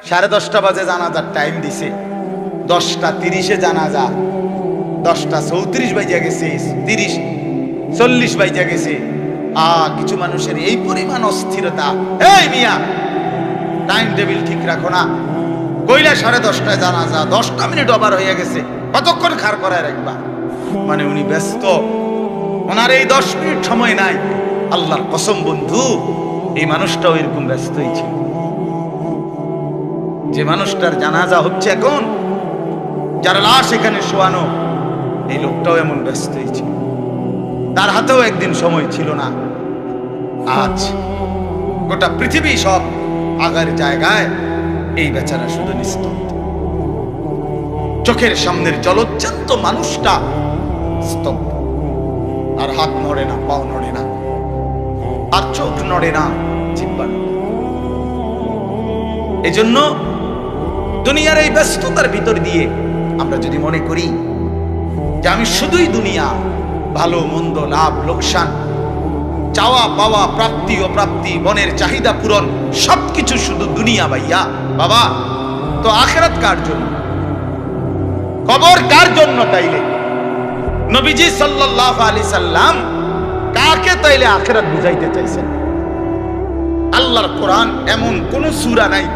10:30 বাজে জানাজার টাইম দিছে, 10:30 জানাজা, 10:34 বাজে গেছে, 30:40 বাজে গেছে। কিছু মানুষের এই পরিমাণ অস্থিরতা। এই মিয়া, টাইম টেবিল ঠিক রাখো না, কইলা 10:30টায় জানাজা, 10টা মিনিট ওভার হয়ে গেছে, কতক্ষণ খাড় করায় রাখবা? মানে উনি ব্যস্ত, ওনার এই 10 মিনিট সময় নাই। আল্লাহর কসম বন্ধু, এই মানুষটাও এরকম ব্যস্তই ছিল। যে মানুষটার জানাজা হচ্ছে এখন, যার লাশ এখানে শোয়ানো, এই লোকটাও এমন ব্যস্তই ছিল। তার হাতেও একদিন সময় ছিল না। আজ গোটা পৃথিবী সব আগার জায়গায়, এই বেচারা শুধু নিস্তব্ধ। চোখের সামনের জলজ্জান্ত মানুষটা স্তব্ধ, আর হাত নড়ে না, পাও নড়ে না, আর চোখ নড়ে না, জিহ্বা নড়ে। এজন্য দুনিয়ার এই ব্যস্ততার ভিতর দিয়ে আমরা যদি মনে করি যে আমি শুধুই দুনিয়া, ভালো মন্দ, লাভ লোকসান, চাওয়া পাওয়া, প্রাপ্তি অপ্রাপ্তি, মনের চাহিদা পূরণ, সবকিছু শুধু দুনিয়া ভাইয়া, বাবা, তো আখিরাত কার জন্য? কবর কার জন্য? তাইলে নবীজি সাল্লাল্লাহু আলাইহি সাল্লাম কাকে তাইলে আখিরাত বুঝাইতে চাইছেন? আল্লাহর কোরআন এমন কোন সূরা নাই,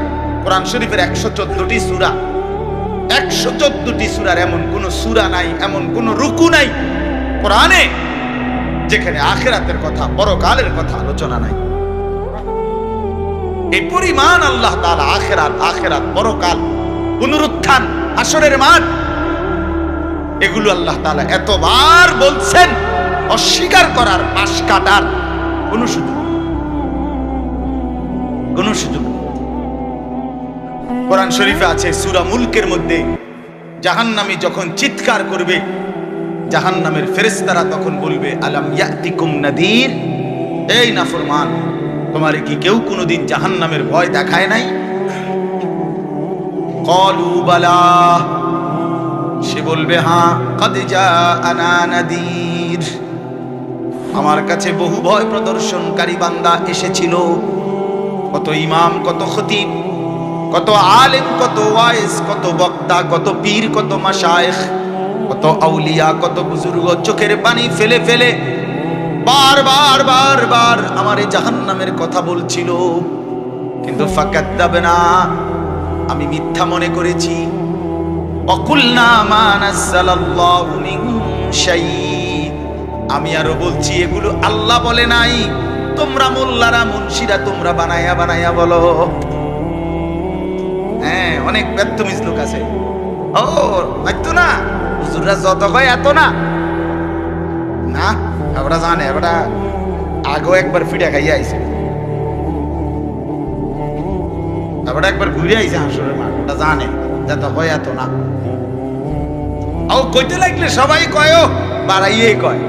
কোরআন শরীফের 114টি সূরা, 114টি সূরার এমন কোন সূরা নাই, এমন কোন রুকু নাই কোরআনে যেখানে আখিরাতের কথা, পরকালের কথা আলোচনা নাই। এই পরিমাণ আল্লাহ তাআলা আখিরাত, পরকাল, পুনরুত্থান, হাসরের মাঠ, এগুলো আল্লাহ তাআলা এতবার বলছেন, অস্বীকার করার, পাশ কাটার কোন সুযোগ নেই। কোরআন শরীফে আছে সূরা মুলকের মধ্যে, জাহান্নামী যখন চিৎকার করবে, জাহান্নামের ফেরেশতারা তখন বলবে, আলাম ইয়াতিকুম নাদির, এই নাফরমান, তোমার কি কেউ কোনোদিন জাহান্নামের ভয় দেখায় নাই? ক্বালু বালা, সে বলবে, হ্যাঁ, কাদ জাআনা নাদির, আমার কাছে বহু ভয় প্রদর্শনকারী বান্দা এসেছিল। কত ইমাম, কত খতিব, কত আলেম, কত ওয়াইজ, কত বক্তা, কত পীর, কত মাশায়েখ, কত আউলিয়া, কত বুজুর্গ চোখের পানি ফেলে ফেলে বারবার আমার এই জাহান্নামের কথা বলছিল, কিন্তু ফাকাদ্দাবনা, আমি মিথ্যা মনে করেছি। ওয়াকুলনা মা নাযালাল্লাহু মিন শাই, আমি আরো বলছি এগুলো আল্লাহ বলে নাই, তোমরা মোল্লারা, মুন্সিরা তোমরা বানায়া বলো। হ্যাঁ, অনেক বেত্তমিজ লোক আছে, ও হয়তো না, হুজুররা যত কয় এত না, না আমরা জানে, আমরা আগেও একবার ফিডা খাইয়া আইছে, আমরা একবার ঘুরে আইছে হাসরের মাঠ, ওটা জানে যত কয় এত না। ও কইতে লাগলে সবাই কয়, বাড়াইয়ে কয়,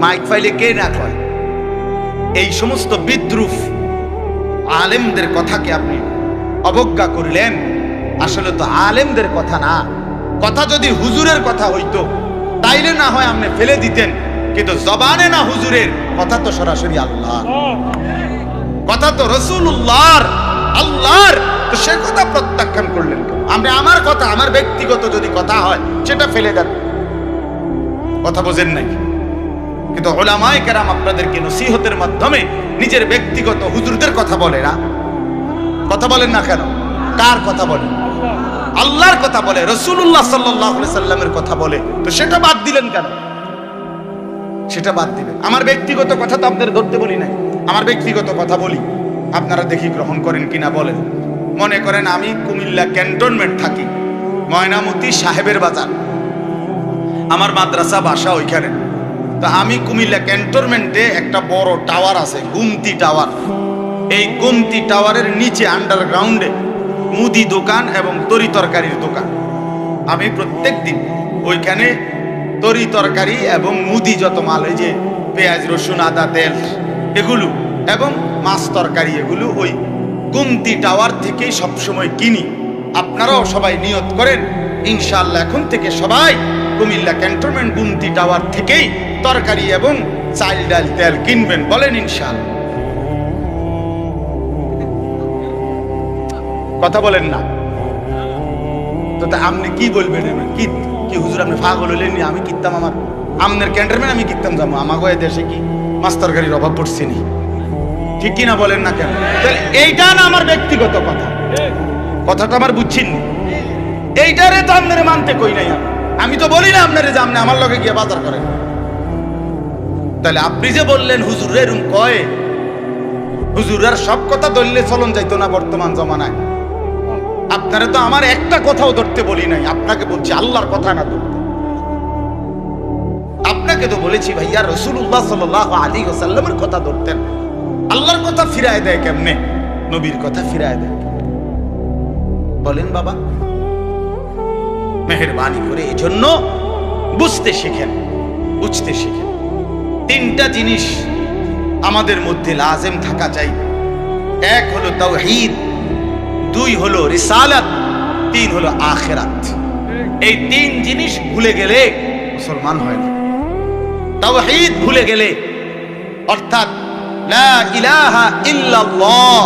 মাইক ফাইলে কে না কয়। এই সমস্ত বিদ্রুপ আলেমদের কথাকে আপনি অবজ্ঞা করলেন। আসলে তো আলেমদের কথা না, কথা যদি হুজুরের কথা হইতো তাইলে না হয় আপনি ফেলে দিতেন, কিন্তু জবানে না হুজুরের কথা, তো সরাসরি আল্লাহ কথা, তো রাসূলুল্লাহর, আল্লাহর, তো সে কথা প্রত্যাখ্যান করলেন কেন? আপনি আমার কথা, আমার ব্যক্তিগত যদি কথা হয় সেটা ফেলে দেন, কথা বোঝেন নাকি? কিন্তু উলামায়ে কেরাম আপনাদেরকে নসিহতের মাধ্যমে নিজের ব্যক্তিগত হুজুরদের কথা বলে না, কথা বলেন না কেন? কার কথা বলে? আল্লাহর কথা বলে, রাসূলুল্লাহ সাল্লাল্লাহু আলাইহি সাল্লামের কথা বলে, তো সেটা বাদ দিলেন কেন? সেটা বাদ দিবেন। আমার ব্যক্তিগত কথা তো আপনাদের ধরতে বলি নাই, আমার ব্যক্তিগত কথা বলি, আপনারা দেখি গ্রহণ করেন কিনা বলেন। মনে করেন আমি কুমিল্লা ক্যান্টনমেন্ট থাকি, ময়নামতি সাহেবের বাজার, আমার মাদ্রাসা বাসা ওইখানে। তো আমি কুমিল্লা ক্যান্টনমেন্টে একটা বড় টাওয়ার আছে, গুমতি টাওয়ার, এই গুমতি টাওয়ারের নিচে আন্ডারগ্রাউন্ডে মুদি দোকান এবং তরি তরকারির দোকান। আমি প্রত্যেক দিন ওইখানে তরি তরকারি এবং মুদি যত মাল, এই যে পেঁয়াজ, রসুন, আদা, তেল এগুলো এবং মাছ তরকারি, এগুলো ওই গুমতি টাওয়ার থেকেই সবসময় কিনি। আপনারাও সবাই নিয়ত করেন, ইনশাআল্লাহ এখন থেকে সবাই কুমিল্লা ক্যান্টনমেন্ট গুমতি টাওয়ার থেকেই তরকারি এবং চাল, ডাল, তেল কিনবেন, বলেন ইনশাআল্লাহ। কথা বলেন না তো। তা আপনি কি বলবেন? কি কি হুজুর আপনি পাগল হইলেন? আমি কিতাম আমার আমনের ক্যান্টারম্যান আমি কিতাম যাবো? আমাকে দেশে কি মাস্টার গাড়ির অভাব পড়ছে নি? ঠিক কিনা বলেন না কেন? এইটা না আমার ব্যক্তিগত কথা, কথাটা আমার বুঝছেন নি? এইটারে তো আপনারে মানতে কই নাই। আমি তো বলি না আপনারে যে আপনি আমার লগে গিয়ে বাজার করেন। তাহলে আপনি যে বললেন হুজুর এরকম কয়, হুজুরার সব কথা ধরলে চলন যাইতো না বর্তমান জমানায়। আপনারা তো আমার একটা কথাও ধরতে বলি নাই, আপনাকে বলছি আল্লাহর কথা না ধরতে। আপনাকে তো বলেছি ভাইয়া রাসূলুল্লাহ সাল্লাল্লাহু আলাইহি ওয়াসাল্লামের কথা ধরতেন। আল্লাহর কথা ফিরায় দেয় কেমনে? নবীর কথা ফিরায় দেয় বলেন বাবা। মেহেরবানি করে এজন্য বুঝতে শিখেন, বুঝতে শিখেন। তিনটা জিনিস আমাদের মধ্যে লাজেম থাকা চাই। এক হলো তাওহীদ, দুই হলো রিসালাত, তিন হলো আখিরাত। এই তিন জিনিস ভুলে গেলে মুসলমান হয় না। তাওহীদ ভুলে গেলে অর্থাৎ লা ইলাহা ইল্লাল্লাহ,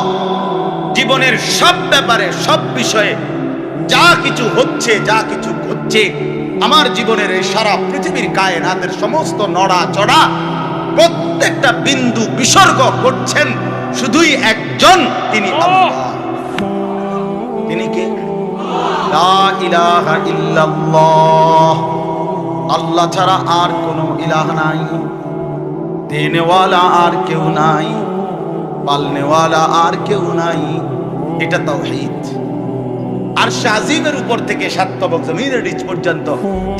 জীবনের সব ব্যাপারে সব বিষয়ে যা কিছু হচ্ছে যা কিছু ঘটছে আমার জীবনের এই সারা পৃথিবীর কায়নাতের সমস্ত নড়া চড়া প্রত্যেকটা বিন্দু বিসর্গ করছেন শুধুই একজন, তিনি আল্লাহ। তিনি কে? লা ইলাহা ইল্লাল্লাহ, আল্লাহ ছাড়া আর কোনো ইলাহ নাই, দেনেওয়ালা আর কেউ নাই, পালনেওয়ালা আর কেউ নাই। এটা তাওহীদ। আর শাজিমের উপর থেকে সাতবক জমিনের নিচ পর্যন্ত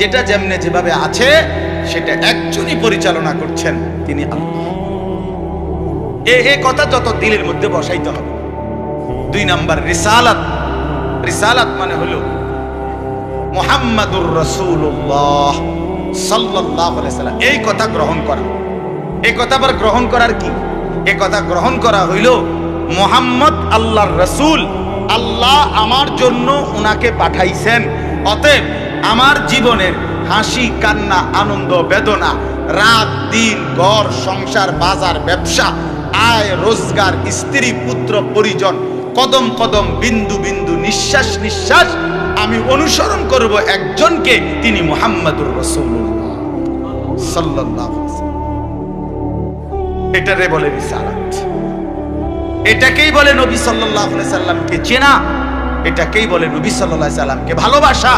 যেটা যেমনে যেভাবে আছে সেটা একজনই পরিচালনা করছেন, তিনি আল্লাহ। এই কথা যত দিলের মধ্যে বসাইতে হবে। দুই নাম্বার রিসালাত। রিসালাত মানে হলো মুহাম্মাদুর রাসূলুল্লাহ সাল্লাল্লাহু আলাইহি সাল্লাম, এই কথা গ্রহণ করা। এই কথা আবার গ্রহণ করার কি? এই কথা গ্রহণ করা হইল মুহাম্মদ আল্লাহর রাসূল, আল্লাহ আমার জন্য উনাকে পাঠাইছেন। অতএব আমার জীবনের হাসি কান্না আনন্দ বেদনা, রাত দিন, ঘর সংসার বাজার ব্যবসা, আয় রোজগার, স্ত্রী পুত্র পরিজন, কদম কদম বিন্দু বিন্দু নিঃশ্বাস নিঃশ্বাস আমি অনুসরণ করব একজনকে, তিনি মুহাম্মাদুর রাসূলুল্লাহ সাল্লাল্লাহু আলাইহি ওয়াসাল্লাম। এটারে বলে রিসালাত। এটাকেই বলে নবী সাল্লাল্লাহু আলাইহি সাল্লামকে চেনা, এটাকেই বলে নবী সাল্লাল্লাহু আলাইহি সাল্লামকে ভালোবাসা,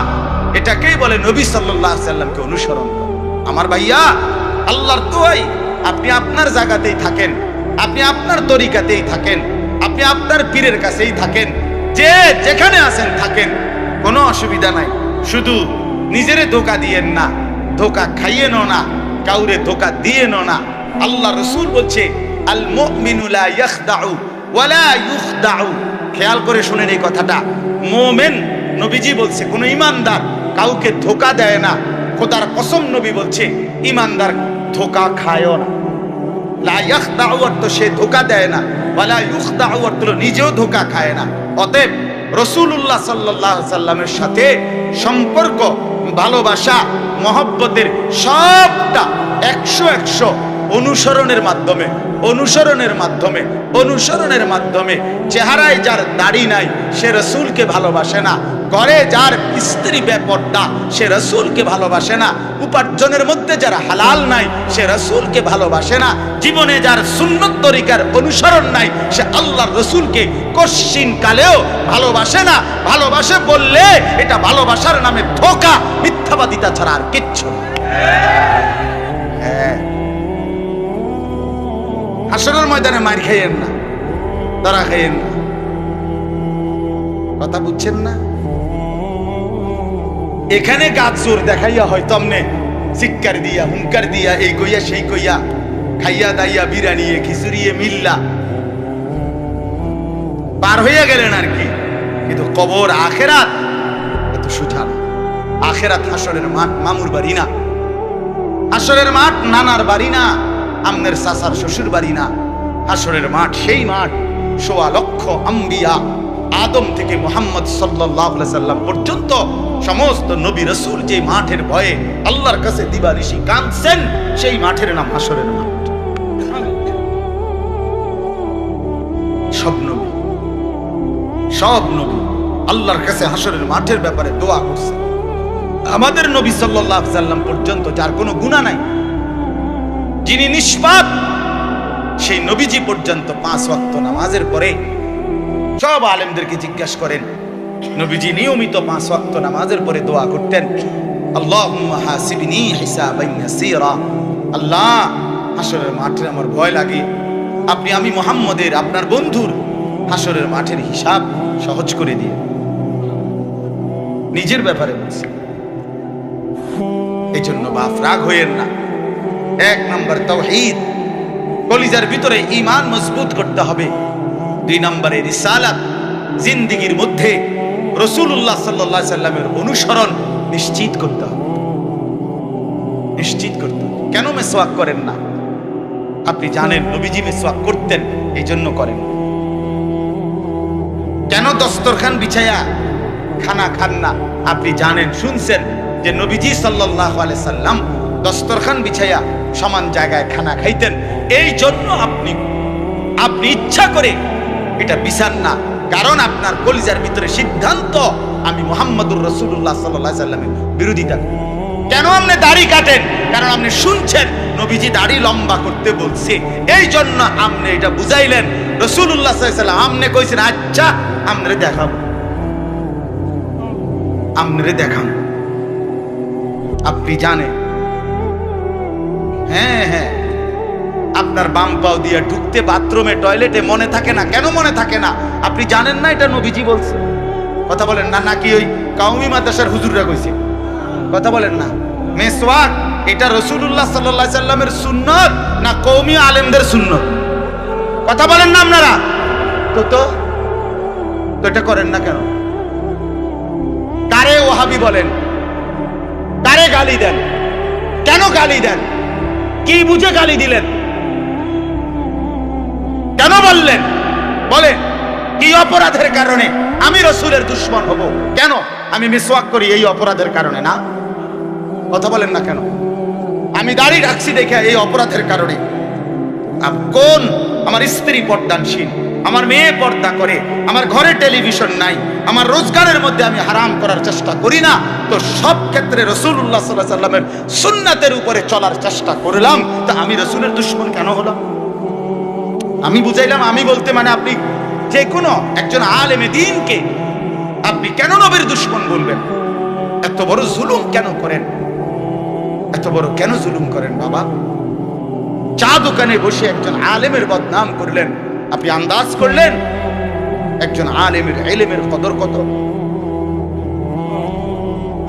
এটাকেই বলে নবী সাল্লাল্লাহু আলাইহি সাল্লামকে অনুসরণ করা। আমার ভাইয়া, আল্লাহর দোয়াই আপনি আপনার জায়গাতেই থাকেন, আপনি আপনার তরিকাতেই থাকেন, আপনি আপনার পীরের কাছেই থাকেন, যে যেখানে আছেন থাকেন, কোনো অসুবিধা নাই। শুধু নিজেরে ধোঁকা দিয়েন না, ধোঁকা খাইয়েনও না, কাউরে ধোঁকা দিয়েনও না। আল্লাহ রাসূল বলছে আল মুমিনু লা ইয়াখদাউ ওয়ালা ইউখদাউ। খেয়াল করে শুনেন এই কথাটা। মুমিন, নবীজি বলছে, কোন ইমানদার কাউকে ধোঁকা দেয় না। খোদার কসম নবী বলছে ইমানদার ধোঁকা খায়ও না। লা ইয়াখদাউ অর্থ সে ধোঁকা দেয় না, ওয়ালা ইউখদাউ অর্থ নিজেও ধোঁকা খায় না। অতএব রাসূলুল্লাহ সাল্লাল্লাহু আলাইহি সাল্লামের সাথে সম্পর্ক, ভালোবাসা, মহব্বতের সবটা 100 অনুসরণের মাধ্যমে, অনুসরণের মাধ্যমে, অনুসরণের মাধ্যমে। চেহারায় যার দাড়ি নাই সে রাসূলকে ভালোবাসে না, ঘরে যার স্ত্রী বেপরদা সে রাসূলকে ভালোবাসে না, উপার্জনের মধ্যে যার হালাল নাই সে রাসূলকে ভালোবাসে না, জীবনে যার সুন্নত তরিকার অনুসরণ নাই সে আল্লাহর রাসূলকে কশিন কালেও ভালোবাসে না। ভালোবাসে বললে এটা ভালোবাসার নামে ধোঁকা, মিথ্যাবাদিতা ছাড়া আর কিচ্ছু না। হ্যাঁ, হাসরের ময়দানে মার খাইয়েন না, তারা খাইয়েন না। কথা বুঝছেন না? এখানে গাছ জোর দেখাইয়া হয়তো আমনে চিৎকার দিয়া হুঙ্কার দিয়া এই কইয়া সেই কইয়া খাইয়া দাইয়া বিরানিয়ে খিচুড়িয়ে মিল্লা পার হইয়া গেলেন আর কি। কিন্তু কবর আখেরাত এত সুঠাম। আখেরাত হাসরের মাঠ মামুর বাড়ি না, হাসরের মাঠ নানার বাড়ি না, আমনের চাচার শ্বশুর বাড়ি না। হাসরের মাঠ সেই মাঠ ১৬ লক্ষ আম্বিয়া, আদম থেকে মুহাম্মদ সাল্লাল্লাহু আলাইহি সাল্লাম পর্যন্ত সমস্ত নবী রাসূল যে মাঠের ভয়ে আল্লাহর কাছে দিবানিশি কাঁদছেন, সেই মাঠের নাম হাসরের মাঠ। সব নবী, সব নবী আল্লাহর কাছে হাসরের মাঠের ব্যাপারে দোয়া করছে। আমাদের নবী সাল্লাল্লাহু আলাইহি সাল্লাম পর্যন্ত যার কোনো গুনাহ নাই, যিনি নিষ্পাপ, সেই নবীজি পর্যন্ত 5 ওয়াক্ত নামাজের পরে সব আলেমদেরকে জিজ্ঞাসা করেন, নবীজি নিয়মিত 5 ওয়াক্ত নামাজের পরে দোয়া করতেন, আল্লাহুম্মা হাসিবনি হিসাবান ইয়াসীরা, আল্লাহ হাসরের মাঠে আমার ভয় লাগে, আপনি আমি মুহাম্মদের আপনার বন্ধুর হাসরের মাঠের হিসাব সহজ করে দিয়ে। নিজের ব্যাপারে বলছি। এই জন্য বাপ রাগ হইয়েন না। 1 নম্বর তাওহীদ, কলিজার ভিতরে ঈমান মজবুত করতে হবে। 2 নম্বরে রিসালাত, জিন্দেগীর মধ্যে রাসূলুল্লাহ সাল্লাল্লাহু আলাইহি সাল্লামের অনুসরণ নিশ্চিত করতে হবে। নিশ্চিত করতে হবে। কেন মিসওয়াক করেন না? আপনি জানেন নবীজি মিসওয়াক করতেন, এই জন্য করেন। কেন দস্তরখান বিছায়া খানা খান না? আপনি জানেন, শুনছেন যে নবীজি সাল্লাল্লাহু আলাইহি সাল্লাম দস্তরখান বিছায়া সমান জায়গায় খানা খাইতেন, এই জন্য আপনি ইচ্ছা করে এটা বিছান না। কারণ আপনার কলিজার ভিতরে সিদ্ধান্ত, আমি মুহাম্মদুর রাসূলুল্লাহ সাল্লাল্লাহু আলাইহি সাল্লামের বিরোধিতা। কেন আপনি দাড়ি কাটেন? কারণ আপনি শুনছেন নবীজি দাড়ি লম্বা করতে বলছে, এই জন্য আপনি এটা বুঝাইলেন। রাসূলুল্লাহ সাল্লাল্লাহু আলাইহি সাল্লাম আপনি কইছেন, আচ্ছা আমরে দেখাবো, আমরে দেখাম। আপনি জানেন, হ্যাঁ হ্যাঁ, আপনার বাম পাও দিয়ে ঢুকতে বাথরুমে টয়লেটে মনে থাকে না। কেন মনে থাকে না? আপনি জানেন না এটা নবীজি বলছে। কথা বলেন না, নাকি ওই কাউমি মাদ্রাসার হুজুররা কইছে? কথা বলেন না। মিসওয়াক এটা রাসূলুল্লাহ সাল্লাল্লাহু আলাইহি সাল্লামের সুন্নাত না কওমি আলেমদের সুন্নাত? কথা বলেন না আপনারা। তো এটা করেন না কেন? কারে ওয়াহাবি বলেন? কারে গালি দেন? কেন গালি দেন? কি বুঝে গালি দিলেন? কেন বললেন? বলেন কি অপরাধের কারণে আমি রাসূলের দুশমন হব? কেন? আমি মিসওয়াক করি এই অপরাধের কারণে না? কথা বলেন না কেন? আমি দাড়ি রাখছি দেখে এই অপরাধের কারণে? কোন আমার স্ত্রী পর্দানশীল, আমার মেয়ে পর্দা করে, আমার ঘরে টেলিভিশন নাই, আমার রোজগারের মধ্যে আমি হারাম করার চেষ্টা করি না, তো সব ক্ষেত্রে রাসূলুল্লাহ সাল্লাল্লাহু আলাইহি সাল্লামের সুন্নাতের উপরে চলার চেষ্টা করলাম, তা আমি রাসূলের দুশমন কেন হলাম? আমি বুঝাইলাম, আমি বলতে মানে আপনি যে কোনো একজন আলেমে দ্বীনকে আপনি কেন নবীর দুশমন বলবেন? এত বড় জুলুম কেন করেন? এত বড় কেন জুলুম করেন বাবা? চা দোকানে বসে একজন আলেমের বদনাম করলেন, আপনি আন্দাজ করলেন একজন আলেমের ইলমের কদর কত?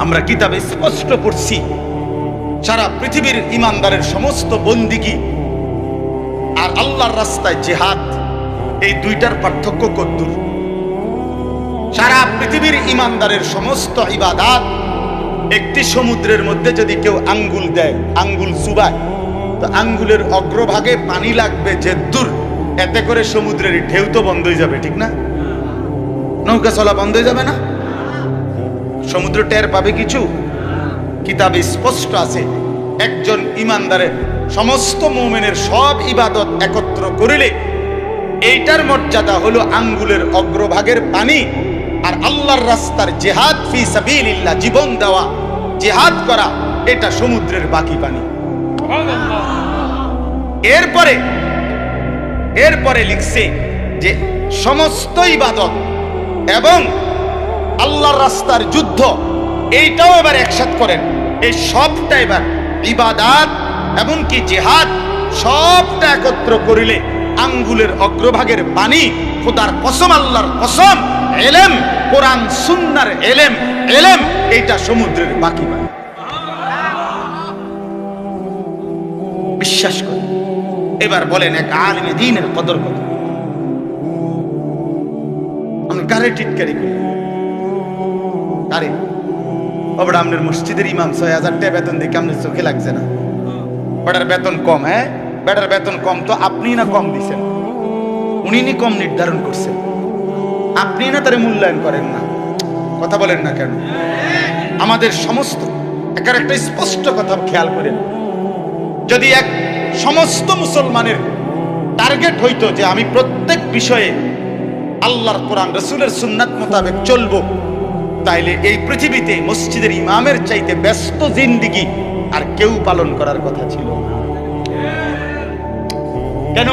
আমরা কিতাবে স্পষ্ট পড়ছি, সারা পৃথিবীর ইমানদারের সমস্ত বন্দিগি আর আল্লাহর রাস্তায় জিহাদ, এই দুইটার পার্থক্য কদ্দুর? সারা পৃথিবীর ইমানদারের সমস্ত ইবাদাত, একটি সমুদ্রের মধ্যে যদি কেউ আঙ্গুল দেয়, আঙ্গুল চুবায়, তো আঙ্গুলের অগ্রভাগে পানি লাগবে যে দূর, এতে করে সমুদ্রের ঢেউ তো বন্ধ হয়ে যাবে, ঠিক না? নৌকা চলা বন্ধ হয়ে যাবে না? সমুদ্র টের পাবে কিছু? কিতাবে স্পষ্ট আছে, একজন ইমানদারের সমস্ত মুমিনের সব ইবাদত একত্র করিলে এইটার মর্যাদা হলো আঙ্গুলের অগ্রভাগের পানি। আর আল্লাহর রাস্তার জিহাদ ফি সাবিলিল্লাহ, জীবন দেওয়া, জিহাদ করা, এটা সমুদ্রের বাকি পানি। এরপরে লিখছে যে সমস্ত ইবাদত এবং আল্লাহর রাস্তার যুদ্ধ, এইটাও এবার একসাথে করেন। এই সবটা এবার ইবাদত এমনকি জিহাদ সবটা একত্র করিলে আঙ্গুলের অগ্রভাগের পানি, খোদার কসম, আল্লাহর কসম, ইলম, কোরআন সুন্নাহর ইলম, এইটা সমুদ্রের বাকি পানি। বিশ্বাস করি। এবার বলেন এক আলেমে দ্বীনের কদর কত? আমি কারে টিটকারি করি? কারে? ওটা আপনার মসজিদের ইমাম ৬০০০ টাকা বেতন দিয়ে কেমন চোখে লাগছে না? বেটার বেতন কম। হ্যাঁ, বেটার বেতন কম তো আপনি না কম দিছেন? উনি নি কম নির্ধারণ করছেন, আপনি না তারে মূল্যায়ন করেন না। কথা বলেন না কেন? আমাদের সমস্ত একটা স্পষ্ট কথা খেয়াল করেন, যদি এক সমস্ত মুসলমানের টার্গেট হইতো যে আমি প্রত্যেক বিষয়ে আল্লাহর কোরআন রসুলের সুন্নাত মোতাবেক চলবো, তাইলে এই পৃথিবীতে মসজিদের ইমামের চাইতে ব্যস্ত জিন্দিগি আর কেউ পালন করার কথা ছিল না। কেন?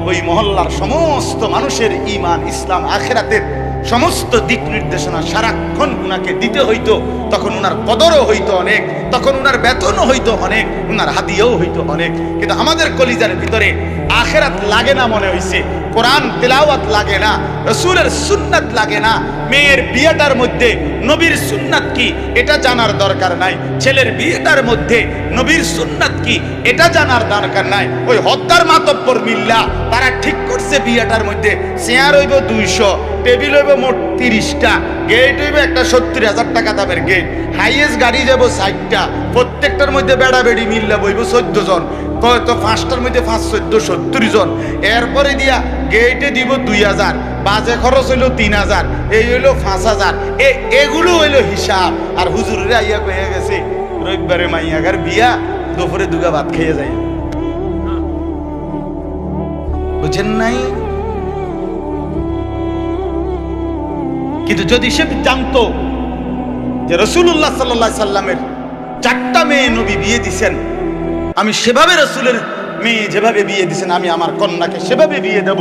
ওই মহল্লার সমস্ত মানুষের ঈমান, ইসলাম, আখিরাতের সমস্ত দিক নির্দেশনা সারাক্ষণ উনাকে দিতে হইতো। তখন উনার কদরও হইতো অনেক, তখন উনার বেতনও হইতো অনেক, উনার হাদিয়াও হইতো অনেক। কিন্তু আমাদের কলিজার ভিতরে আখিরাত লাগে না মনে হইছে, কোরআন তেলাওয়াত লাগে না, রাসূলের সুন্নাত লাগে না। মেয়ের বিয়েটার মধ্যে নবীর সুন্নাত কি এটা জানার দরকার নাই, ছেলের বিয়েটার মধ্যে নবীর সুন্নাত কি এটা জানার দরকার নাই। ওই হদ্দার মাতব্বর মিল্লা তারা ঠিক করছে বিয়েটার মধ্যে চেয়ার হইব 200, টেবিল হইব মোট 30টা, গেট হইব একটা 70,000 টাকা দামের গেট, হাইয়েস্ট গাড়ি যাব 60টা, প্রত্যেকটার মধ্যে বেড়া বেড়ি মিল্লা বইব 14 জন, তো 5টার মধ্যে 5 14 70 জন। এরপরে দিয়া গেটে দিব 2000, বাজে খরচ হইল 3000, এই হইলো 5000। এগুলো হইলো হিসাব। আর হুজুরের আইয়া কয়ে গেছে রবিবারে মাইয়াগার বিয়া, দুপুরে দুগা ভাত খেয়ে যায়। বুঝেন নাই? কিন্তু যদি সে জানতো যে রাসূলুল্লাহ সাল্লাল্লাহু আলাইহি সাল্লামের 4টা মেয়ে নবী বিয়ে দিছেন, আমি সেভাবে রাসূলের মেয়ে যেভাবে বিয়ে দিছেন আমি আমার কন্যাকে সেভাবে বিয়ে দেব,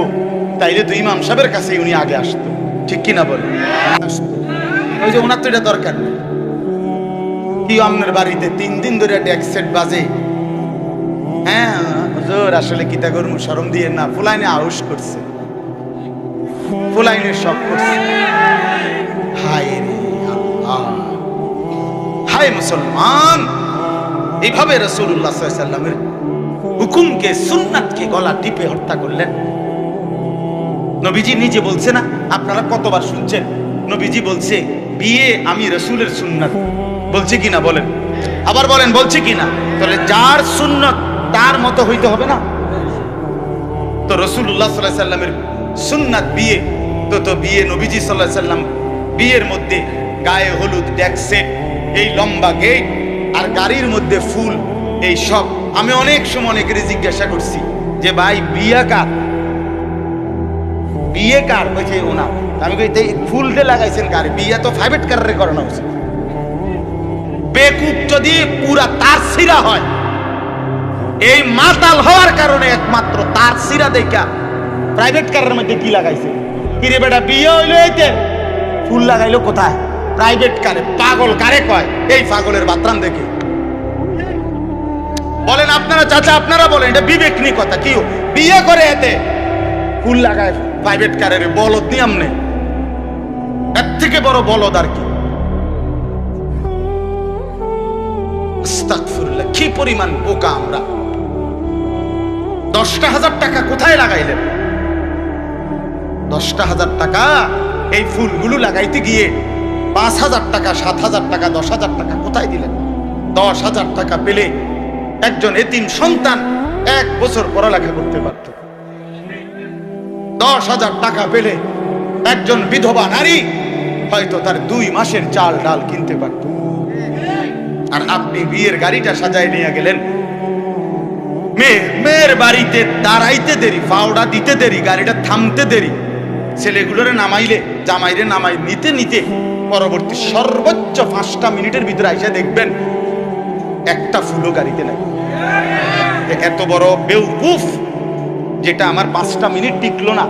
তাইলে তো ইমাম সাহেবের কাছে উনি আগে আসতো। ঠিক কিনা বলেন? ওই যে ওনার তো এটা দরকার নেই। কি আপনার বাড়িতে 3 দিন ধরে ডেক সেট বাজে, হ্যাঁ হুজুর আসলে কিতা করব, শরম দিয়ে না, ফুলাইনে আউশ করছে, ফুলাইনে সব করছে। হায় রে আল্লাহ, হায় মুসলমান, এইভাবে রাসূলুল্লাহ সাল্লাল্লাহু আলাইহি সাল্লামের হুকুমকে, সুন্নাতকে গলা টিপে হত্যা করলেন। নবীজি নিজে বলছে না, আপনারা কতবার শুনছেন, নবীজি বলছে বিয়ে আমি রাসূলের সুন্নাত, বলছে কিনা বলেন? আবার বলেন বলছে কিনা? তাহলে যার সুন্নাত তার মতো হইতে হবে না? তো রাসূলুল্লাহ সাল্লাল্লাহু আলাইহি সাল্লামের সুন্নাত বিয়ে, তো বিয়ে নবীজি সাল্লাল্লাহু আলাইহি সাল্লাম বিয়ের মধ্যে গায়ে হলুদ, ডেক সেট, এই লম্বা গেট আর গাড়ির মধ্যে ফুল, এই সব। আমি অনেক সময় অনেকেরই জিজ্ঞাসা করছি যে ভাই বিয়ে কার, বিয়ে কার? বলছে ওনার। আমি কই ফুলটা লাগাইছেন কার? বিয়ে তো প্রাইভেট কারে করানো উচিত। বেকুব যদি পুরা তার সিরা হয়, এই মাতাল হওয়ার কারণে একমাত্র তার সিরা দেখা প্রাইভেট কারের মধ্যে কি লাগাইছে। কিরে বেটা বিয়ে হইলো, এইতে ফুল লাগাইলো কোথায়? প্রাইভেট কারে। পাগল কারে কয়? এই পাগলের বাতরাম দেখে। বলেন আপনারা চাচা, আপনারা বলেন এটা বিবেক নিয়ে কথা। কি বিয়ে করে এতে ফুল লাগায় প্রাইভেট কারের? বলদ নি আমনে, এর থেকে বড় বলদ আর কি? আস্তাগফিরুল্লাহ, কি পরিমাণ বোকা আমরা। 10,000 টাকা কোথায় লাগাইলেন? 10,000 টাকা এই ফুলগুলো লাগাইতে গিয়ে 5,000 টাকা, 7,000 টাকা, 10,000 টাকা কোথায় দিলেন? 10,000 টাকা পেলে একজন এতিম সন্তান 1 বছর পড়ালেখা করতে পারত। 10,000 টাকা পেলে একজন বিধবা নারী হয়তো তার 2 মাসের চাল ডাল কিনতে পারত। আর আপনি বিয়ের গাড়িটা সাজায় নিয়ে গেলেন, মেয়ের বাড়িতে দাঁড়াইতে দেরি, পাউডা দিতে দেরি, গাড়িটা থামতে দেরি, ছেলেগুলোরে নামাইলে জামাইরে নামাই নিতে নিতে পরবর্তী সর্বোচ্চ 5টা মিনিটের ভিতরে আইসা দেখবেন একটা ফুলও গাড়িতে নাই। এত বড় বেউকুফ যেটা আমার 5টা মিনিট টিকলো না,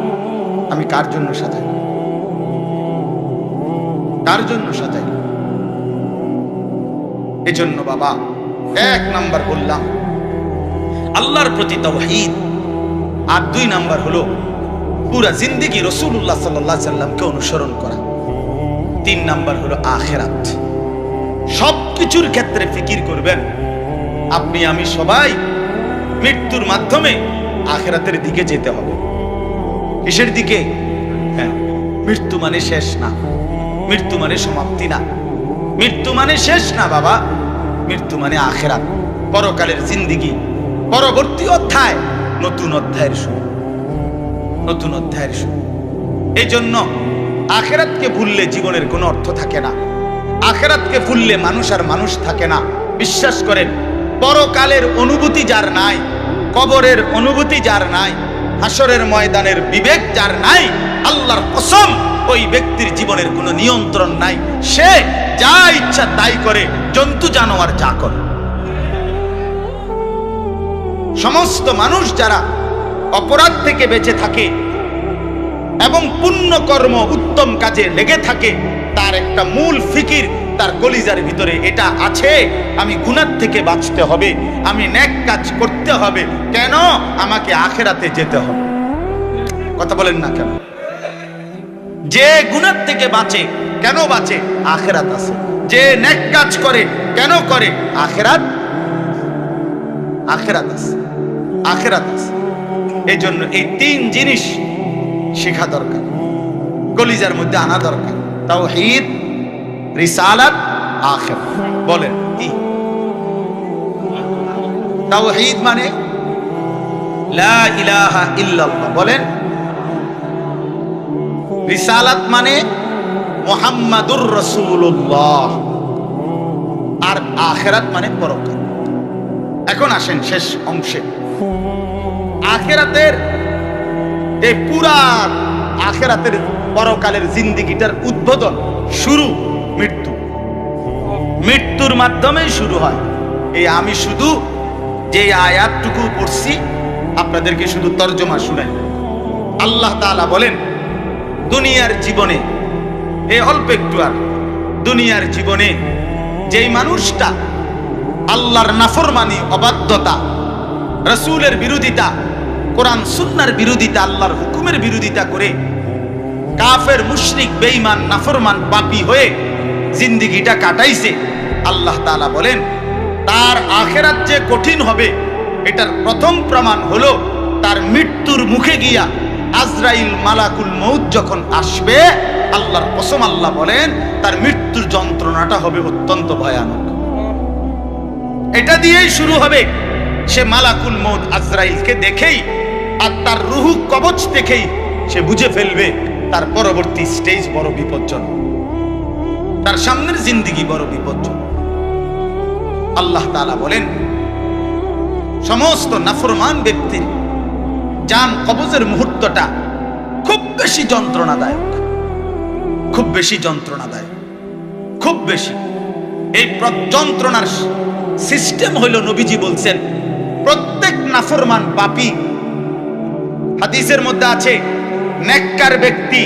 আমি কার জন্য সাজাই? কার জন্য সাজাই? এজন্য বাবা 1 নাম্বার বললাম আল্লাহর প্রতি তাওহীদ, আর 2 নাম্বার হলো পুরা জিন্দেগি রাসূলুল্লাহ সাল্লাল্লাহু আলাইহি সাল্লামকে অনুসরণ করা। 3 নাম্বার হলো আখিরাত। সবকিছুর ক্ষেত্রে ফিকির করবেন। আপনি আমি সবাই মৃত্যুর মাধ্যমে আখিরাতের দিকে যেতে হবে। কিসের দিকে? হ্যাঁ, মৃত্যু মানে শেষ না, মৃত্যু মানে সমাপ্তি না, মৃত্যু মানে শেষ না বাবা। মৃত্যু মানে আখিরাত, পরকালের জিন্দেগি, পরবর্তী অধ্যায়, নতুন অধ্যায়ের শুরু, নতুন অধ্যায়ের শুরু। এই জন্য আখিরাতকে ভুললে জীবনের কোনো অর্থ থাকে না। আখিরাতকে ভুললে মানুষ আর মানুষ থাকে না। বিশ্বাস করেন, পরকালের অনুভূতি যার নাই, কবরের অনুভূতি যার নাই, হাসরের ময়দানের বিবেক যার নাই, আল্লাহর কসম ওই ব্যক্তির জীবনের কোনো নিয়ন্ত্রণ নাই। সে যা ইচ্ছা তাই করে, জন্তু জানোয়ার যা করে। সমস্ত মানুষ যারা অপরাধ থেকে বেঁচে থাকে এবং পুণ্য কর্ম উত্তম কাজে লেগে থাকে, তার একটা মূল ফিকির তার কলিজার ভিতরে এটা আছে, আমি গুনাহ থেকে বাঁচতে হবে, আমি নেক কাজ করতে হবে। কেন? আমাকে আখিরাতে যেতে হবে। কথা বলেন না কেন? যে গুনাহ থেকে বাঁচে, কেন বাঁচে? আখিরাত আছে। যে নেক কাজ করে, কেন করে? আখিরাত আছে, আখিরাত আছে। এই জন্য এই তিন জিনিস শেখা দরকার, কলিজার মধ্যে আনা দরকার। তাওহীদ, রিসালাত, আখিরাত। বলেন কি? তাওহীদ মানে লা ইলাহা ইল্লাল্লাহ, বলেন। রিসালাত মানে মুহাম্মাদুর রাসূলুল্লাহ, আর আখিরাত মানে পরকাল। এখন আসেন শেষ অংশে। আখিরাতের এই পুরা আখিরাতের পরকালের জিন্দেগিটার উদ্বোধন, শুরু মৃত্যু। মৃত্যুর মাধ্যমেই শুরু হয়। এই আমি শুধু যে আয়াতটুকু পড়ছি আপনাদেরকে শুধু তর্জমা শুনেন। আল্লাহ তাআলা বলেন, দুনিয়ার জীবনে, এই অল্প একটু আর দুনিয়ার জীবনে যেই মানুষটা আল্লাহর নাফরমানি, অবাধ্যতা, রাসূলের বিরোধিতা, কোরআন সুন্নাহর বিরোধিতা, আল্লাহর হুকুমের বিরোধিতা করে কাফের, মুশরিক, বেঈমান, নাফরমান, পাপী হয়ে জিন্দেগিটা কাটাইছে, আল্লাহ তাআলা বলেন তার আখিরাত যে কঠিন হবে এটার প্রথম প্রমাণ হলো তার মৃত্যুর মুখে গিয়া আজরাইল, মালাকুল মউত যখন আসবে, আল্লাহর কসম আল্লাহ বলেন তার মৃত্যুর যন্ত্রণাটা হবে অত্যন্ত ভয়ানক। এটা দিয়েই শুরু হবে। সে মালাকুল মউত আজরাইলকে দেখেই আর তার রুহু কবচ দেখেই সে বুঝে ফেলবে তার পরবর্তী স্টেজ বড় বিপজ্জনক, তার সামনের জিন্দেগি বড় বিপজ্জনক। আল্লাহ তাআলা বলেন সমস্ত নাফরমান ব্যক্তির জান কবজের মুহূর্তটা খুব বেশি যন্ত্রণাদায়ক, খুব বেশি যন্ত্রণাদায়ক, খুব বেশি। এই যন্ত্রণার সিস্টেম হইল, নবীজি বলছেন প্রত্যেক নাফরমান পাপী, হাদিসের মধ্যে আছে নেককার ব্যক্তি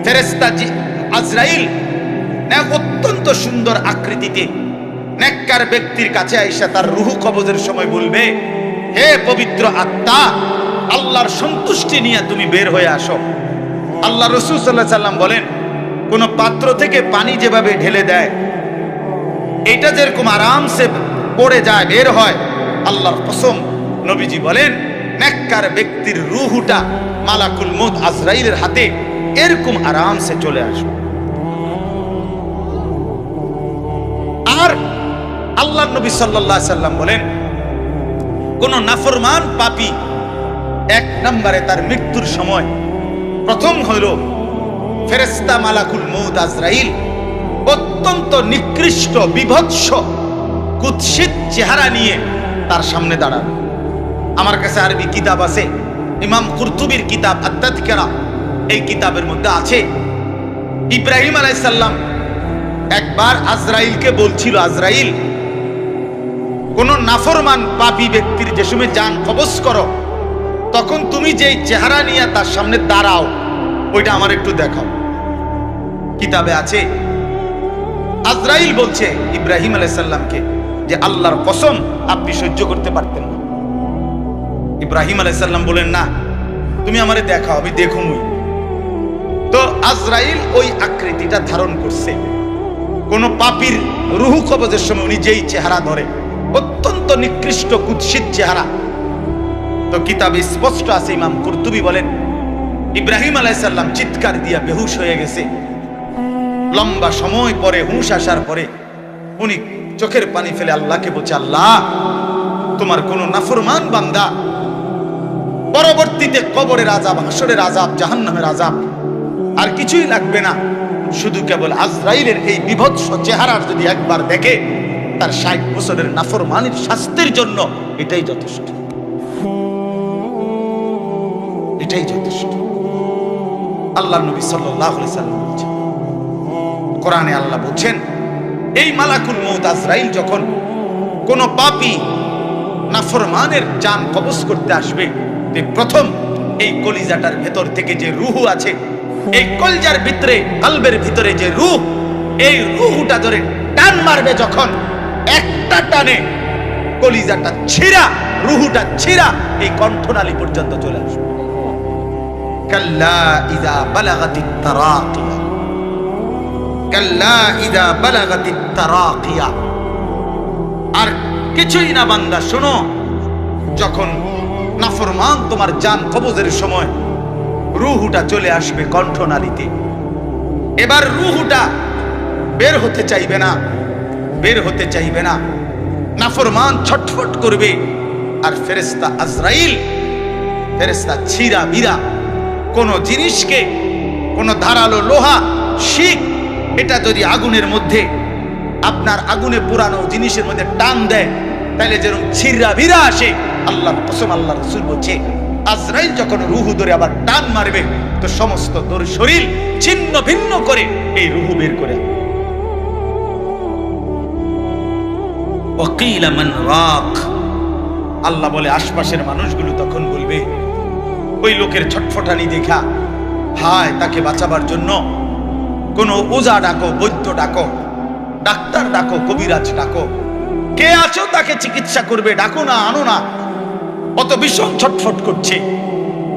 ফেরেশতা আজরাইল অত্যন্ত সুন্দর আকৃতিতে নেককার ব্যক্তির কাছে আইসা তার রুহু কবজের সময় বলবে, হে পবিত্র আত্মা, আল্লাহর সন্তুষ্টি নিয়ে তুমি বের হয়ে আসো। আল্লাহ রাসূল সাল্লাল্লাহু আলাইহি সাল্লাম বলেন, কোন পাত্র থেকে পানি যেভাবে ঢেলে দেয় এটা যেরকম আরামসে পড়ে যায়, বের হয়, আল্লাহর কসম নবীজি বলেন নেককার ব্যক্তির রূহুটা মালাকুল মউত আজরাইলের হাতে এরকম আরামসে চলে আসবে। আর আল্লাহর নবী সাল্লাল্লাহু আলাইহি সাল্লাম বলেন কোন নাফরমান পাপী এক নম্বরে তার মৃত্যুর সময় প্রথম হলো ফেরেশতা মালাকুল মউত আজরাইল অত্যন্ত নিকৃষ্ট, বিভৎস, কুৎসিত চেহারা নিয়ে তার সামনে দাঁড়াবে। আমার কাছে আরবি কিতাব আছে, ইমাম কুরতুবির কিতাব আত-তাযকিরা, এই কিতাবের মধ্যে আছে ইব্রাহিম আলাইহিস সালাম একবার আজরাইলকে বলছিল, আজরাইল কোন নাফরমান পাপী ব্যক্তির যে সময় জান কবজ করো তখন তুমি যেই চেহারা নিয়ে তার সামনে দাঁড়াও ওইটা আমার একটু দেখাও। কিতাবে আছে আজরাইল বলছে ইব্রাহিম আলাইহিস সালামকে যে আল্লাহর কসম আপনি সহ্য করতে পারতেন না। ইব্রাহিম আলাইহিস সালাম বলেন, না তুমি আমারে দেখাও, আমি দেখুমই। তো আজরাইল ওই আকৃতিটা ধারণ করছে। কোন পাপীর রুহু কবজের সময় উনি যেই চেহারা ধরে, অত্যন্ত নিকৃষ্ট, কুৎসিত চেহারা। তো কিতাবে স্পষ্ট আছে, ইমাম কুরতুবী বলেন ইব্রাহিম আলাইহিস সালাম চিৎকার দিয়া বেহুশ হয়ে গেছে। লম্বা সময় পরে হুঁশ আসার পরে উনি চোখের পানি ফেলে আল্লাহকে বলছে, আল্লাহ তোমার কোন নাফরমান বান্দা পরবর্তীতে কবরের আযাব, হাসরের আযাব, জাহান্নামের আযাব আর কিছুই লাগবে না, শুধু কেবল আজরাইলের এই বিভৎস চেহারার যদি একবার দেখে তার 60 বছরের নাফরমানির শাস্তির জন্য এটাই যথেষ্ট। এটাই যথেষ্ট। আল্লাহ নবী সাল্লাল্লাহু আলাইহি সাল্লাম বলেছেন, কোরআনে আল্লাহ বলছেন, এই মালাকুল মউত আজরাইল যখন কোন পাপী নাফরমানের জান কবজ করতে আসবে, প্রথম এই কলিজাটার ভেতর থেকে যে রূহ আছে, এই কলজার ভিতরে, কলবের ভিতরে যে রূহ, এই রূহটা ধরে টান মারবে যখন, একটা টানে কলিজাটা ছিঁড়া, রূহটা ছিঁড়া এই কণ্ঠনালী পর্যন্ত চলে আসবে। কাল্লা ইযা বালাগাতিত তারাকিয়া, কাল্লা ইযা বালাগাতিত তারাকিয়া। আর কিছুই না বান্দা, শোনো, যখন নাফরমান তোমার জান কবজের সময় রূহটা চলে আসবে কণ্ঠনালীতে, এবার রূহটা বের হতে চাইবে না, বের হতে চাইবে না, নাফরমান ছটফট করবে। আর ফেরেশতা আজরাইল, ফেরেশতা ছিঁড়া বিরা কোন জিনিসকে, কোন ধারালো লোহা, শিক, এটা যদি আগুনের মধ্যে, আপনার আগুনে পুরানো জিনিসের মধ্যে টান দেয়, তাহলে যেরকম ছিঁড়া বিরা আসে, আল্লাহর কসম, আল্লাহ রাসূল বলছে, আজরাইল যখন রূহ ধরে আবার টান মারবে, তো সমস্ত তোর শরীর ছিন্ন ভিন্ন করে এই রূহ বের করে। ওয়াকিলা মান রাক, আল্লাহ বলে আশপাশের মানুষগুলো তখন বলবে, ওই লোকের ছটফটানি দেখা, হায়, তাকে বাঁচাবার জন্য কোন ওজা ডাকো, বৈদ্য ডাকো, ডাক্তার ডাকো, কবিরাজ ডাকো, কে আছো তাকে চিকিৎসা করবে, ডাকো না, আনো না, কত ভীষণ ছটফট করছে।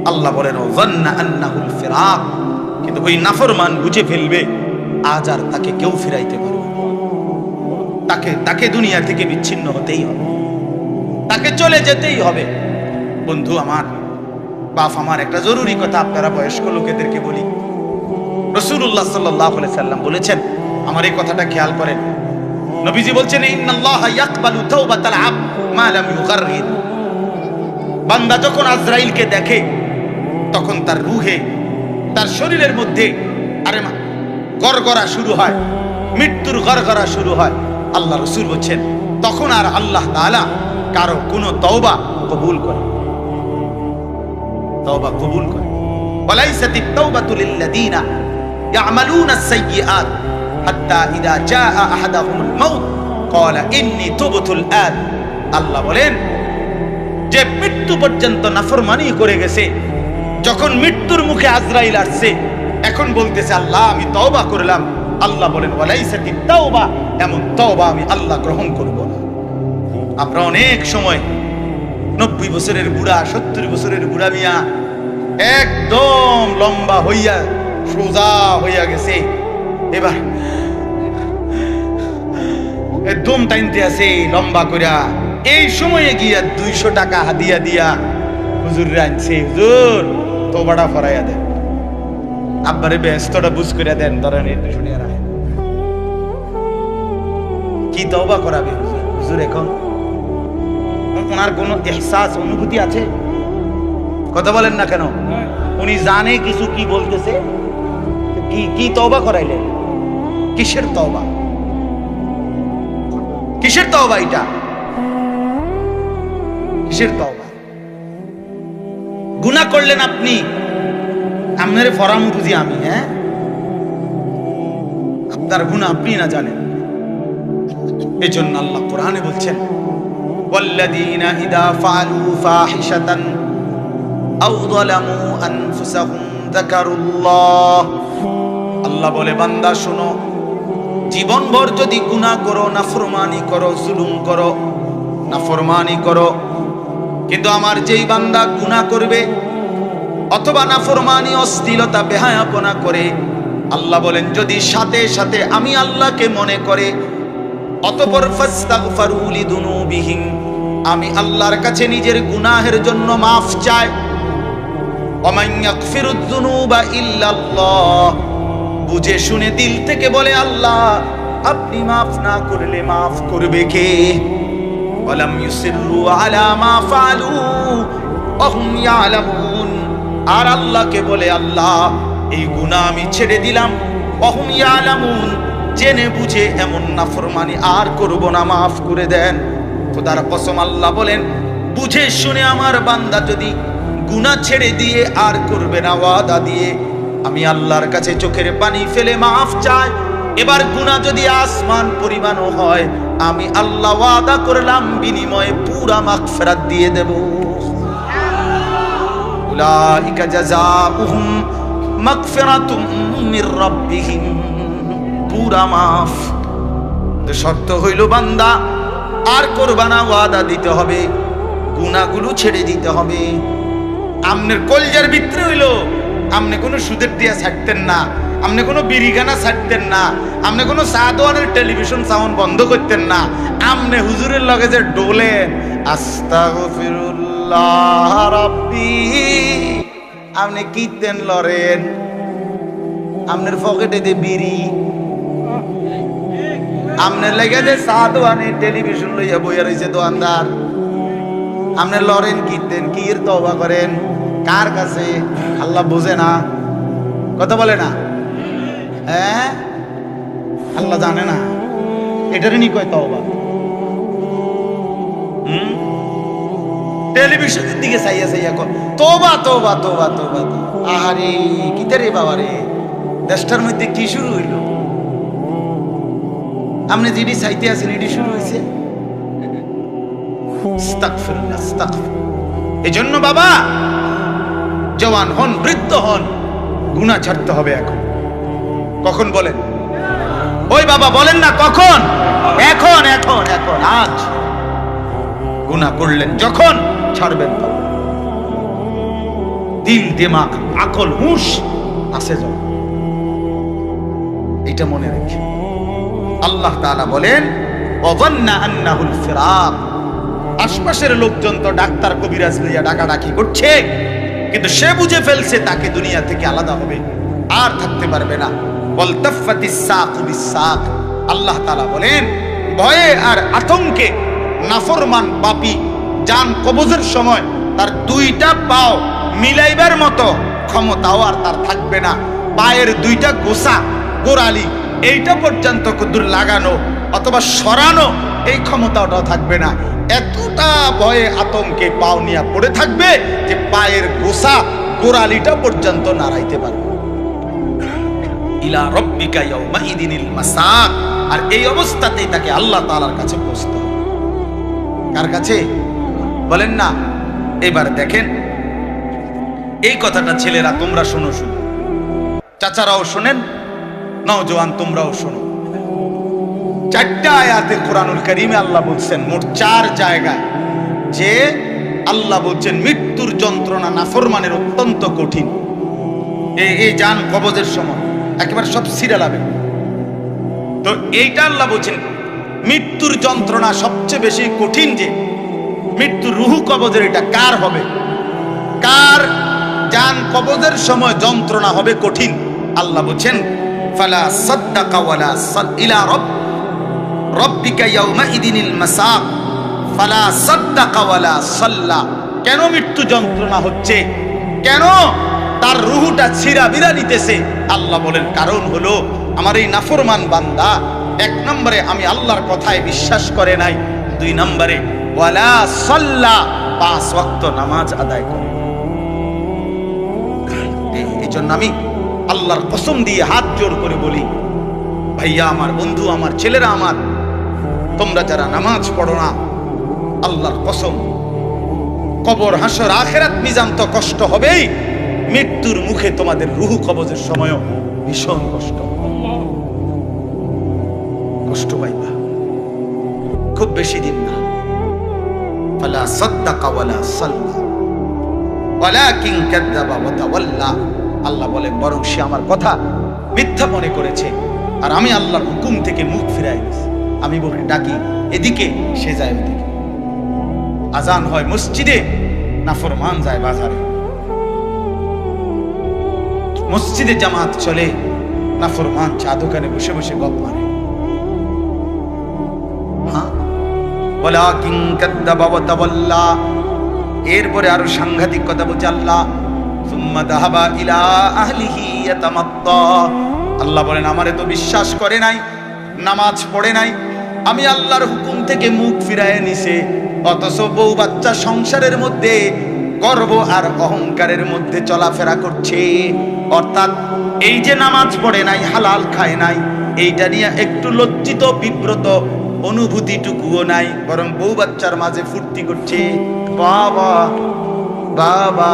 আল্লাহ বলেন, ওয়ান্না আন্নাহুল ফিরাক, কিন্তু ওই নাফরমান বুঝে ফেলবে আজ আর তাকে কেউ ফিরাইতে পারবে না, তাকে দুনিয়া থেকে বিচ্ছিন্ন হতেই হবে, তাকে চলে যেতেই হবে। বন্ধু আমার, বাপ আমার, একটা জরুরি কথা আপনারা বয়স্ক লোকেদেরকে বলি। রাসূলুল্লাহ সাল্লাল্লাহু আলাইহি সাল্লাম বলেছেন, আমার এই কথাটা খেয়াল করেন, নবীজি বলছেন, ইন্নাল্লাহা ইয়াকবালু তাওবাতাল আবদ মা লাম ইউগাররির। বান্দা যখন আজরাইলকে দেখে, তখন তার রূহে, তার শরীরের মধ্যে আরে গড়গড়া শুরু হয়, মৃত্যুর গড়গড়া শুরু হয়। আল্লাহ রাসূল বলছেন, তখন আর আল্লাহ তাআলা কারো কোনো তওবা কবুল করে, তওবা কবুল করে। ওয়ালাইসাতিত তাওবাতু লিল্লাযিনা ইয়ামালুনা আস-সাইয়্যাত হাত্তা ইযা জাআ আহাদাহুমুল মাউত ক্বালা ইন্নী তুবতুল আন। আল্লাহ বলেন, যে মৃত্যু পর্যন্ত নাফরমানি করে গেছে, যখন মৃত্যুর মুখে আজরাইল আসছে, এখন বলতেছে, আল্লাহ আমি তওবা করলাম। আল্লাহ বলেন, ওয়ালাইসাতিত তাওবা, এমন তওবা আমি আল্লাহ গ্রহণ করব না। আমরা অনেক সময় 90 বছরের বুড়া, 70 বছরের বুড়া মিয়া একদম লম্বা হইয়া, সোজা হইয়া গেছে, এবার একদম টাইনতে আছে লম্বা কইরা, এই সময়ে গিয়া 200 টাকা হাদিয়া দিয়া হুজুর আনছে, হুজুর তওবাটা ফরাইয়া দেন, আব্বারে ব্যস্তটা বুঝ কইরা দেন, ধরেন এই 200 টাকা রাখেন। কি তওবা করাবে হুজুর? হুজুর এখন ওনার কোনো ইহসাস, অনুভূতি আছে? কথা বলেন না কেন? উনি জানে কিছু কি বলতেছে, কি তওবা করাইলেন? কিসের তওবা? কিসের তওবা এটা? কিসের তওবা? গুনাহ করলেন আপনি, আপনারে ফরাম বুঝি আমি, হ্যাঁ, আপনার গুনাহ আপনি না জানেন। এই জন্য আল্লাহ কোরআনে বলছেন, ওয়াল্লাযীনা ইযা ফাআলু ফাহিশাতান আও যালামু আনফুসাহুম যাকারুল্লাহ। আল্লাহ বলে, বান্দা শোনো, জীবনভর যদি গুনাহ করো, নাফরমানি করো, জুলুম করো, নাফরমানি করো, কিন্তু আমার যেই বান্দা গুনাহ করবে অথবা নাফরমানি, অশ্লীলতা, বেহায়াপনা করে, আল্লাহ বলেন যদি সাথে সাথে আমি আল্লাহকে মনে করে, অতঃপর ফাস্তাগফারু লিযুনুবিহিম, আমি আল্লাহর কাছে নিজের গুনাহের জন্য মাফ চায়, ওয়া মান ইয়াগফিরুয যুনুবা ইল্লাল্লাহ, বুঝে শুনে দিল থেকে বলে, আল্লাহ আপনি মাফ না করলে মাফ করবে কে? ওয়ালাম ইউসিররু আলা মা ফাআলু ওয়া হুম ইয়ালামুন, আর আল্লাহকে বলে, আল্লাহ এই গুনাহ আমি ছেড়ে দিলাম, ওয়া হুম ইয়ালামুন, জেনে বুঝে এমন নাফরমানি আর করব না, মাফ করে দেন। খোদার কসম, আল্লাহ বলেন, বুঝে শুনে আমার বান্দা যদি গুনাহ ছেড়ে দিয়ে আর করবে না ওয়াদা দিয়ে আমি আল্লাহর কাছে চোখের পানি ফেলে মাফ চাই। এবার গুনাহ যদি আসমান পরিমাণও হয় আমি আল্লাহ ওয়াদা করলাম বিনিময়ে পুরা মাগফিরাত দিয়ে দেব। উলাইকা জাযাউহুম মাগফিরাতুম মির রাব্বিহিম, পুরা মাফ। তো শর্ত হইল বান্দা আর করবা না, ওয়াদা দিতে হবে, গুনাহগুলো ছেড়ে দিতে হবে। আমনের কলজার ভিতরে হইল আমনে কোনো সুদের দিয়া ছাড়তেন না, আমনে কোনো বিড়িখানা ছাড়তেন না, আমনে কোনো সাদওয়ানের টেলিভিশন সাউন্ড বন্ধ করতেন না, আমনে হুজুরের লগে যে ডোলেন আস্তাগফিরুল্লাহ রাব্বি, আমনে কীর্তন লরেন, আমনের পকেটে যে বিড়ি, আমনের লাগে যে সাদওয়ানের টেলিভিশন লইয়া বইয়া রইছে দোকানদার, আমনে লরেন কীর্তন, কি এর তওবা করেন কার কাছে? আল্লাহ বোঝে না? কথা বলে না? হ্যাঁ, আল্লাহ জানে না? এটারই নি কয় তওবা। টেলিভিশনের দিকে চাইয়া চাইয়া কর তওবা তওবা তওবা তওবা। আরে কিতে রে বাবা রে, দেশটার মধ্যে কি শুরু হইল? আপনি যেটি চাইতে আছেন এটি শুরু হয়েছে। আস্তাগফিরুল্লাহ, আস্তাগফিরুল্লাহ। এজন্য বাবা জওয়ান হন, বৃদ্ধ হন, গুনাহ ছাড়তে হবে এখন। কখন বলেন? ওই বাবা বলেন না কখন? এখন এখন এখন, আজ। গুনাহ করলেন যখন ছাড়বেন তখন। দিল দিমাগ আকল হুঁশ আছে যখন, এটা মনে রেখে। আল্লাহ তাআলা বলেন ওয়াযান্না আন্নাহুল ফিরাক, আশপাশের লোকজন তো ডাক্তার কবিরাজ লইয়া ডাকাডাকি করছে, কিন্তু সে বুঝে ফেলছে তাকে দুনিয়া থেকে আলাদা হবে, আর থাকতে পারবে না। ওয়ালতাফাতিস সাকু বিসাক, আল্লাহ তাআলা বলেন ভয়ে আর আতঙ্কে নাফরমান পাপী জান কবজের সময় তার দুইটা পাও মিলাইবার মতো ক্ষমতাও আর তার থাকবে না। পায়ের দুইটা গোছা গোড়ালি এইটা পর্যন্ত কুদুর লাগানো অথবা সরানো এই ক্ষমতাটাও থাকবে না। এতটা ভয়ে আতঙ্কে পাও নিয়ে পড়ে থাকবে যে পায়ের গোছা গোড়ালিটা পর্যন্ত নাড়াইতে পারবে। ইলা রাব্বিকা ইয়াউমাইদিনিল মাসাক, আর এই অবস্থাতেই তাকে আল্লাহ তাআলার কাছে পৌঁছতে হবে। কার কাছে বলেন না? এবার দেখেন এই কথাটা ছেলেরা তোমরা শোনো, শুনো, চাচারাও শোনেন, নওজোয়ান তোমরাও শোনো। চারটা আয়াতে কোরআনুল কারীমে আল্লাহ বলছেন, মোট 4 জায়গায়, যে আল্লাহ বলছেন মৃত্যুর যন্ত্রণা নাফরমানের অত্যন্ত কঠিন। এই জান কবজের সময় একেবারে সব সিরালাবে। তো এইটা আল্লাহ বলছেন মৃত্যুর যন্ত্রণা সবচেয়ে বেশি কঠিন। যে মৃত্যুর রুহু কবজের এটা কার হবে, কার জান কবজের সময় যন্ত্রণা হবে কঠিন? আল্লাহ বলছেন ফালা সাদ্দাকা ওয়ালা ইলা রাব্বিকা ইয়াউমাইদিনিল মাসাক ফালা সাদ্দাকা ওয়ালা সাল্লা। কেন মৃত্যু যন্ত্রণা হচ্ছে? কেন তার রুহুটা ছিঁড়া বিড়া নিতেছে? আল্লাহ বলেন কারণ হলো আমার এই নাফরমান বান্দা 1 নম্বরে আমি আল্লাহর কথায় বিশ্বাস করে নাই, 2 নম্বরে ওয়ালা সাল্লা 5 ওয়াক্ত নামাজ আদায় করে। এই জন্য আমি আল্লাহর কসম দিয়ে হাত জোর করে বলি, ভাইয়া আমার, বন্ধু আমার, ছেলেরা আমার, তোমরা যারা নামাজ পড়ো না, আল্লাহর কসম কবর হাসর আখিরাত মিজান তো কষ্ট হবেই, মৃত্যুর মুখে তোমাদের রুহু কবজের সময়ও ভীষণ কষ্ট, কষ্ট পাইবা। খুব বেশি দিন না। ফালা সাদ্দাকা ওয়ালা সাল্লা ওয়ালাকিন কাযাবা ওয়া তাওয়াল্লা। আল্লাহ বলেন বরং সে আমার কথা মিথ্যা মনে করেছে, আর আমি আল্লাহর হুকুম থেকে মুখ ফিরাই দিয়েছি। আমি বলি ডাকি এদিকে, সে যায় ওদিকে। আজান হয় মসজিদে, নাফরমান যায় বাজারে। মসজিদে জামাত চলে, নাফরমান চা দোকানে বসে বসে গপ মারে। হ্যাঁ, ওয়ালাকিন কাযাবা ওয়া তাওয়াল্লা। এরপরে আরো সাংঘাতিক কথা বলছে আল্লাহ, সুম্মা যাহাবা ইলা আহলিহি ইয়াতামাত্তা। আল্লাহ বলেন আমারে তো বিশ্বাস করে নাই, নামাজ পড়ে নাই, আমি আল্লাহর হুকুম থেকে মুখ ফিরায় নিছে, অথচ বউ বাচ্চা সংসারের মধ্যে গর্ব আর অহংকারের মধ্যে চলাফেরা করছে। অর্থাৎ এই যে নামাজ পড়ে নাই, হালাল খায় নাই, এইটা নিয়ে একটু লজ্জিত বিব্রত অনুভূতিটুকুও নাই, বরং বউ বাচ্চার মাঝে ফুর্তি করছে, বাবা বাবা।